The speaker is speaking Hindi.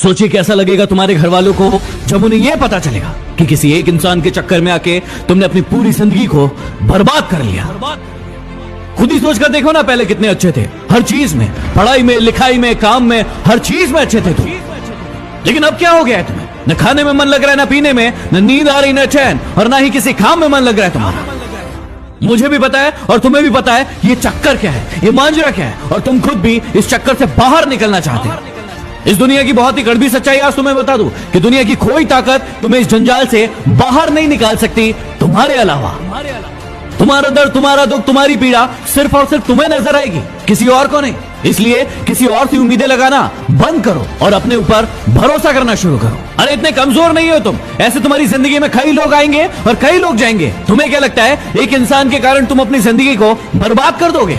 सोचिए कैसा लगेगा तुम्हारे घर वालों को जब उन्हें यह पता चलेगा कि किसी एक इंसान के चक्कर में आके तुमने अपनी पूरी जिंदगी को बर्बाद कर लिया। खुद ही सोच कर देखो ना, पहले कितने अच्छे थे हर चीज में, पढ़ाई में, लिखाई में, काम में, हर चीज में अच्छे थे तुम। लेकिन अब क्या हो गया है तुम्हें? न खाने में मन लग रहा है, न पीने में, न नींद आ रही, न चैन, और ना ही किसी काम में मन लग रहा है तुम्हारा। मुझे भी पता है और तुम्हें भी पता है ये चक्कर क्या है, ये मांजरा क्या है, और तुम खुद भी इस चक्कर से बाहर निकलना चाहते हो। इस दुनिया की बहुत ही कड़वी सच्चाई आज तुम्हें बता दूं कि दुनिया की कोई ताकत तुम्हें इस जंजाल से बाहर नहीं निकाल सकती तुम्हारे अलावा। तुम्हारा दर्द, तुम्हारा दुख, तुम्हारी पीड़ा सिर्फ और सिर्फ तुम्हें नजर आएगी, किसी और को नहीं। इसलिए किसी और से उम्मीदें लगाना बंद करो और अपने ऊपर भरोसा करना शुरू करो। अरे इतने कमजोर नहीं हो तुम, ऐसे तुम्हारी जिंदगी में कई लोग आएंगे और कई लोग जाएंगे। तुम्हें क्या लगता है एक इंसान के कारण तुम अपनी जिंदगी को बर्बाद कर दोगे?